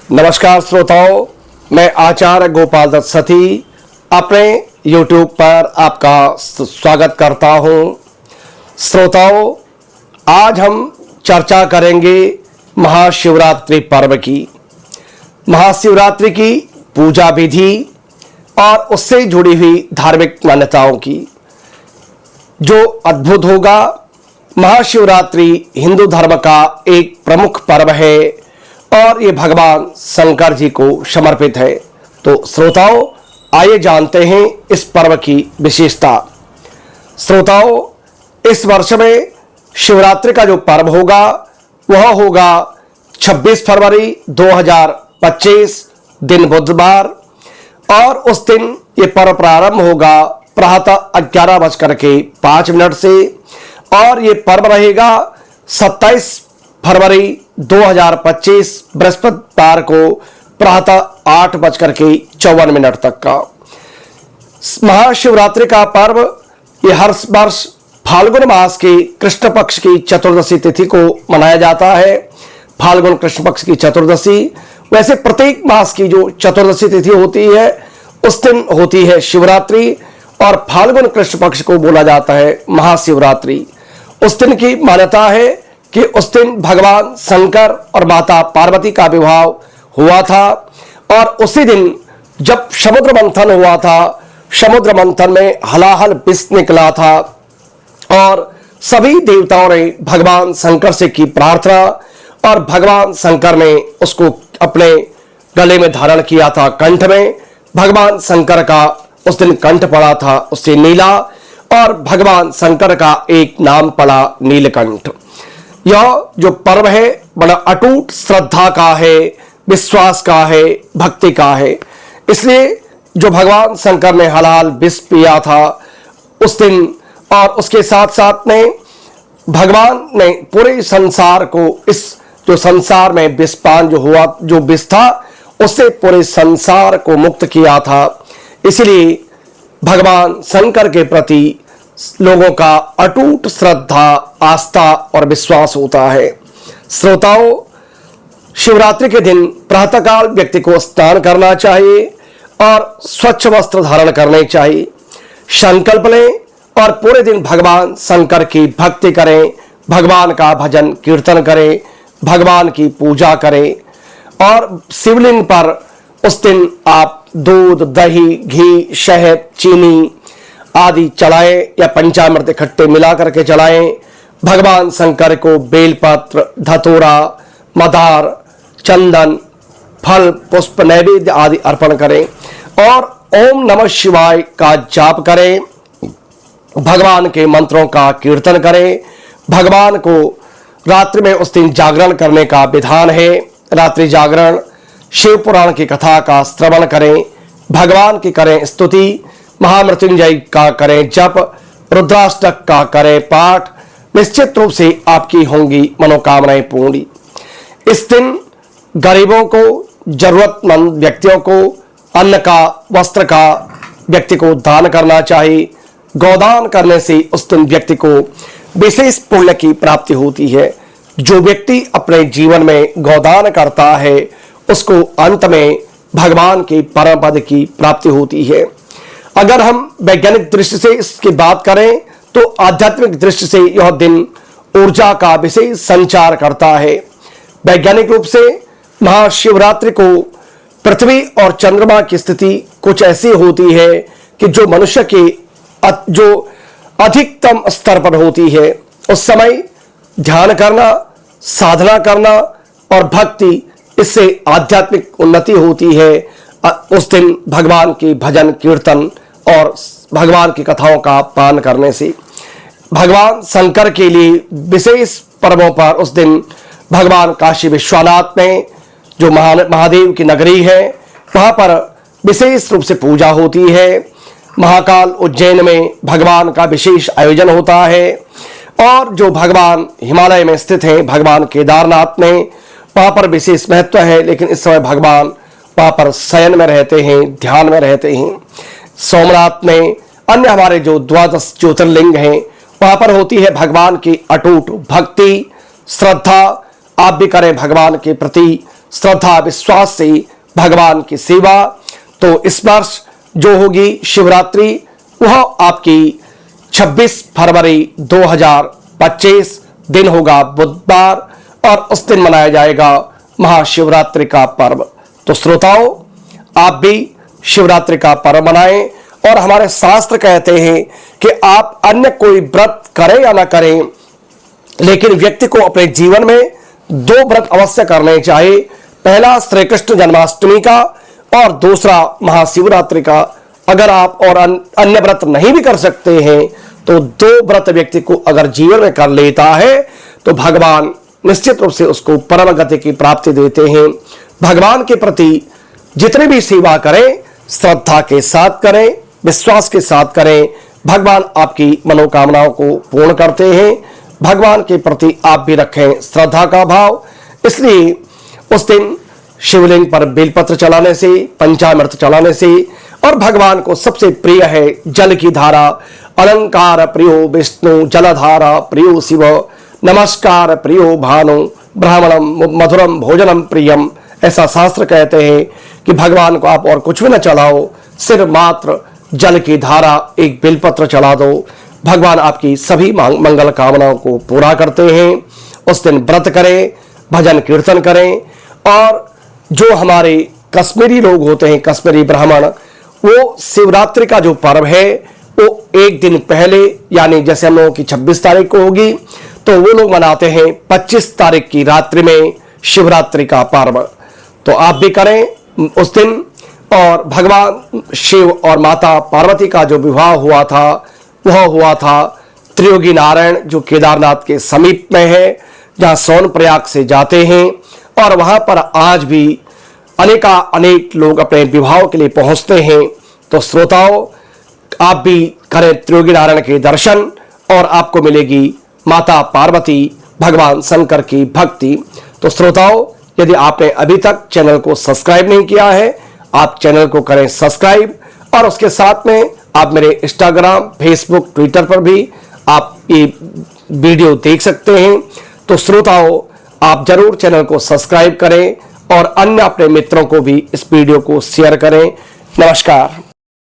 नमस्कार श्रोताओं, मैं आचार्य गोपाल दत्त सती अपने YouTube पर आपका स्वागत करता हूं। श्रोताओं, आज हम चर्चा करेंगे महाशिवरात्रि पर्व की। महाशिवरात्रि की पूजा विधि और उससे जुड़ी हुई धार्मिक मान्यताओं की। जो अद्भुत होगा, महाशिवरात्रि हिंदू धर्म का एक प्रमुख पर्व है और ये भगवान शंकर जी को समर्पित है। तो श्रोताओं, आइए जानते हैं इस पर्व की विशेषता। श्रोताओं, इस वर्ष में शिवरात्रि का जो पर्व होगा वह होगा 26 फरवरी 2025 दिन बुधवार, और उस दिन ये पर्व प्रारंभ होगा प्रातः 11:05 से और ये पर्व रहेगा 27 फरवरी 2025 बृहस्पतिवार को प्रातः 8:54 तक का। महाशिवरात्रि का पर्व ये हर वर्ष फाल्गुन मास के कृष्ण पक्ष की चतुर्दशी तिथि को मनाया जाता है। फाल्गुन कृष्ण पक्ष की चतुर्दशी, वैसे प्रत्येक मास की जो चतुर्दशी तिथि होती है उस दिन होती है शिवरात्रि, और फाल्गुन कृष्ण पक्ष को बोला जाता है महाशिवरात्रि। उस दिन की मान्यता है कि उस दिन भगवान शंकर और माता पार्वती का विवाह हुआ था, और उसी दिन जब समुद्र मंथन हुआ था, समुद्र मंथन में हलाहल विष निकला था और सभी देवताओं ने भगवान शंकर से की प्रार्थना, और भगवान शंकर ने उसको अपने गले में धारण किया था, कंठ में। भगवान शंकर का उस दिन कंठ पड़ा था उससे नीला, और भगवान शंकर का एक नाम पड़ा नीलकंठ। यह जो पर्व है बड़ा अटूट श्रद्धा का है, विश्वास का है, भक्ति का है। इसलिए जो भगवान शंकर ने हलाल विष पिया था उस दिन, और उसके साथ साथ में भगवान ने पूरे संसार को, इस जो संसार में विषपान जो हुआ, जो विष था उससे पूरे संसार को मुक्त किया था। इसलिए भगवान शंकर के प्रति लोगों का अटूट श्रद्धा, आस्था और विश्वास होता है। श्रोताओं, शिवरात्रि के दिन प्रातःकाल व्यक्ति को स्नान करना चाहिए और स्वच्छ वस्त्र धारण करने चाहिए। संकल्प लें और पूरे दिन भगवान शंकर की भक्ति करें, भगवान का भजन कीर्तन करें, भगवान की पूजा करें, और शिवलिंग पर उस दिन आप दूध, दही, घी, शहद, चीनी आदि चढ़ाएं या पंचामृत इकट्ठे मिला करके चढ़ाएं। भगवान शंकर को बेलपत्र, धतूरा, मदार, चंदन, फल, पुष्प, नैवेद्य आदि अर्पण करें और ओम नमः शिवाय का जाप करें। भगवान के मंत्रों का कीर्तन करें। भगवान को रात्रि में उस दिन जागरण करने का विधान है। रात्रि जागरण, शिव पुराण की कथा का श्रवण करें, भगवान की करें स्तुति, महामृत्युंजय का करें जप, रुद्राष्टक का करें पाठ। निश्चित रूप से आपकी होंगी मनोकामनाएं पूर्ण। इस दिन गरीबों को, जरूरतमंद व्यक्तियों को अन्न का, वस्त्र का व्यक्ति को दान करना चाहिए। गोदान करने से उस दिन व्यक्ति को विशेष पुण्य की प्राप्ति होती है। जो व्यक्ति अपने जीवन में गोदान करता है उसको अंत में भगवान के परम पद की प्राप्ति होती है। अगर हम वैज्ञानिक दृष्टि से इसकी बात करें तो आध्यात्मिक दृष्टि से यह दिन ऊर्जा का विशेष संचार करता है। वैज्ञानिक रूप से महाशिवरात्रि को पृथ्वी और चंद्रमा की स्थिति कुछ ऐसी होती है कि जो मनुष्य के जो अधिकतम स्तर पर होती है, उस समय ध्यान करना, साधना करना और भक्ति, इससे आध्यात्मिक उन्नति होती है। उस दिन भगवान के भजन कीर्तन और भगवान की कथाओं का पान करने से। भगवान शंकर के लिए विशेष पर्वों पर उस दिन भगवान काशी विश्वनाथ में, जो महादेव की नगरी है, वहां पर विशेष रूप से पूजा होती है। महाकाल उज्जैन में भगवान का विशेष आयोजन होता है, और जो भगवान हिमालय में स्थित हैं, भगवान केदारनाथ में, वहां पर विशेष महत्व है। लेकिन इस समय भगवान वहां पर शयन में रहते हैं, ध्यान में रहते हैं। सोमनाथ में, अन्य हमारे जो द्वादश ज्योतिर्लिंग हैं, वहां पर होती है भगवान की अटूट भक्ति, श्रद्धा। आप भी करें भगवान के प्रति श्रद्धा विश्वास से भगवान की सेवा। तो इस वर्ष जो होगी शिवरात्रि वह आपकी 26 फरवरी 2025 दिन होगा बुधवार, और उस दिन मनाया जाएगा महाशिवरात्रि का पर्व। तो श्रोताओं, आप भी शिवरात्रि का पर्व मनाएं। और हमारे शास्त्र कहते हैं कि आप अन्य कोई व्रत करें या ना करें, लेकिन व्यक्ति को अपने जीवन में 2 व्रत अवश्य करने चाहिए। पहला श्री कृष्ण जन्माष्टमी का और दूसरा महाशिवरात्रि का। अगर आप और अन्य व्रत नहीं भी कर सकते हैं तो 2 व्रत व्यक्ति को अगर जीवन में कर लेता है तो भगवान निश्चित रूप से उसको परम गति की प्राप्ति देते हैं। भगवान के प्रति जितने भी सेवा करें श्रद्धा के साथ करें, विश्वास के साथ करें। भगवान आपकी मनोकामनाओं को पूर्ण करते हैं। भगवान के प्रति आप भी रखें श्रद्धा का भाव। इसलिए उस दिन शिवलिंग पर बेलपत्र चलाने से, पंचामृत चलाने से, और भगवान को सबसे प्रिय है जल की धारा। अलंकार प्रियो विष्णु जलधारा प्रियो शिव, नमस्कार प्रियो भानु ब्राह्मणम मधुरम भोजनम प्रियम। ऐसा शास्त्र कहते हैं कि भगवान को आप और कुछ भी न चलाओ, सिर्फ मात्र जल की धारा, एक बेलपत्र चला दो। भगवान आपकी सभी मंगल कामनाओं को पूरा करते हैं। उस दिन व्रत करें, भजन कीर्तन करें। और जो हमारे कश्मीरी लोग होते हैं, कश्मीरी ब्राह्मण, वो शिवरात्रि का जो पर्व है वो एक दिन पहले, यानी जैसे हम लोगों की 26 तारीख को होगी, तो वो लोग मनाते हैं 25 तारीख की रात्रि में शिवरात्रि का पर्व। तो आप भी करें उस दिन। और भगवान शिव और माता पार्वती का जो विवाह हुआ था वह हुआ था त्रियोगी नारायण, जो केदारनाथ के समीप में है, जहाँ सोनप्रयाग से जाते हैं। और वहां पर आज भी अनेक लोग अपने विवाह के लिए पहुंचते हैं। तो श्रोताओं, आप भी करें त्रियोगी नारायण के दर्शन और आपको मिलेगी माता पार्वती, भगवान शंकर की भक्ति। तो श्रोताओं, यदि आपने अभी तक चैनल को सब्सक्राइब नहीं किया है, आप चैनल को करें सब्सक्राइब। और उसके साथ में आप मेरे इंस्टाग्राम, फेसबुक, ट्विटर पर भी आप ये वीडियो देख सकते हैं। तो श्रोताओं, आप जरूर चैनल को सब्सक्राइब करें और अन्य अपने मित्रों को भी इस वीडियो को शेयर करें। नमस्कार।